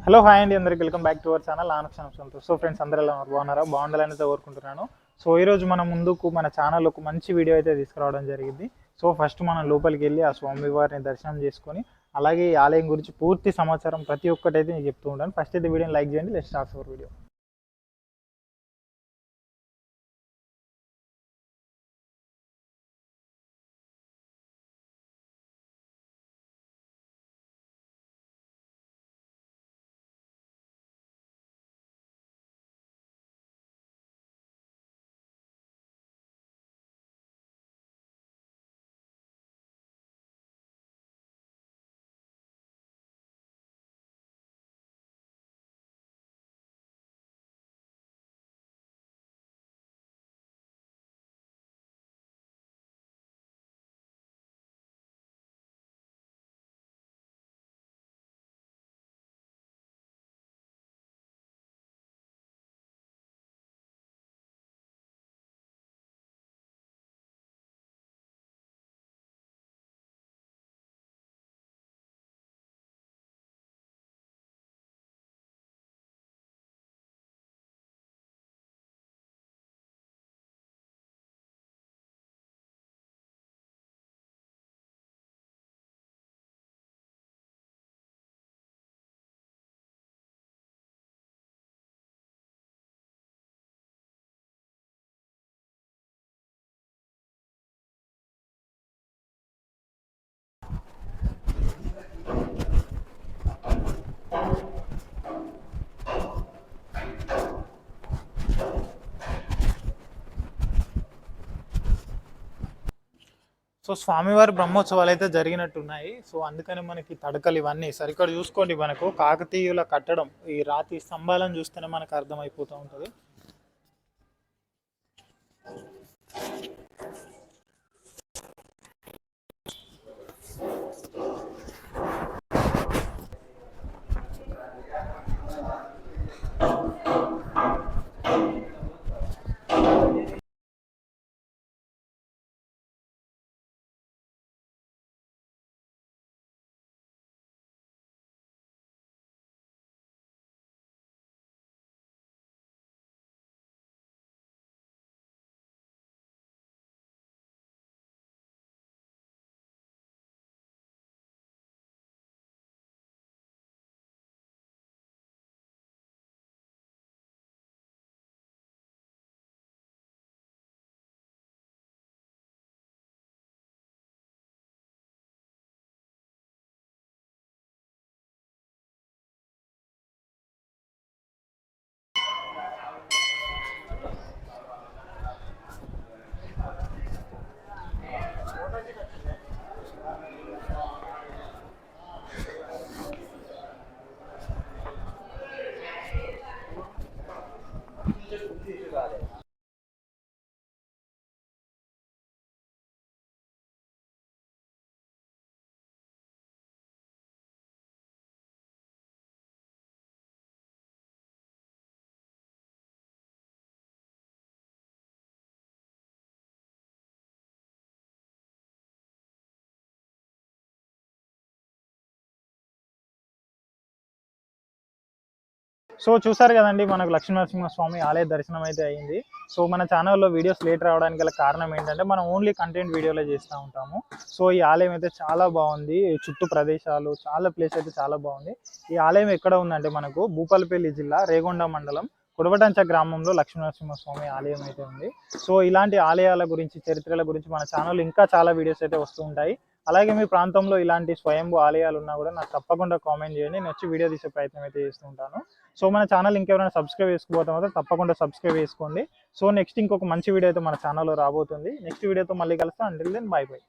Hello hi అండి, అందరికి welcome back to our channel ఆనక్షణం సంతోష్. సో ఫ్రెండ్స్, అందరూ ఎలా బాగున్నారా? బాగుండాలని అయితే కోరుకుంటున్నాను. సో ఈరోజు మనం ముందుకు మన ఛానల్ ఒక మంచి వీడియో అయితే తీసుకురావడం జరిగింది. సో ఫస్ట్ మనం లోపలికి వెళ్ళి ఆ స్వామివారిని దర్శనం చేసుకొని అలాగే ఈ ఆలయం గురించి పూర్తి సమాచారం ప్రతి ఒక్కటైతే నేను చెప్తూ ఉంటాను. ఫస్ట్ అయితే వీడియోని లైక్ చేయండి. Let's start our video. So స్వామివారి బ్రహ్మోత్సవాలు అయితే జరిగినట్టున్నాయి. సో అందుకని మనకి తడకలు ఇవన్నీ సరిగ్గా చూసుకోండి. మనకు కాకతీయుల కట్టడం, ఈ రాతి స్తంభాలను చూస్తేనే మనకు అర్థమైపోతూ ఉంటుంది. సో చూసారు కదండి, మనకు లక్ష్మీనరసింహస్వామి ఆలయ దర్శనం అయితే అయింది. సో మన ఛానల్లో వీడియోస్ లేట్ రావడానికి గల కారణం ఏంటంటే మనం ఓన్లీ కంటెంట్ వీడియోలో చేస్తూ ఉంటాము. సో ఈ ఆలయం అయితే చాలా బాగుంది. చుట్టూ ప్రదేశాలు, చాలా ప్లేస్ అయితే చాలా బాగుంది. ఈ ఆలయం ఎక్కడ ఉందంటే మనకు భూపాలపల్లి జిల్లా రేగొండ మండలం కుడవటంచ గ్రామంలో లక్ష్మీనరసింహస్వామి ఆలయం అయితే ఉంది. సో ఇలాంటి ఆలయాల గురించి, చరిత్రల గురించి మన ఛానల్ ఇంకా చాలా వీడియోస్ అయితే వస్తూ ఉంటాయి. అలాగే మీ ప్రాంతంలో ఇలాంటి స్వయంభూ ఆలయాలు ఉన్నా కూడా నాకు తప్పకుండా కామెంట్ చేయండి. నేను వచ్చి వీడియో తీసే ప్రయత్నం అయితే చేస్తూ ఉంటాను. సో మన ఛానల్ ఇంకెవరైనా సబ్స్క్రైబ్ చేసుకోబోతే మాత్రం తప్పకుండా సబ్స్క్రైబ్ చేసుకోండి. సో నెక్స్ట్ ఇంకొక మంచి వీడియో అయితే మన ఛానల్లో రాబోతుంది. నెక్స్ట్ వీడియోతో మళ్ళీ కలుస్తాం. Until then bye by.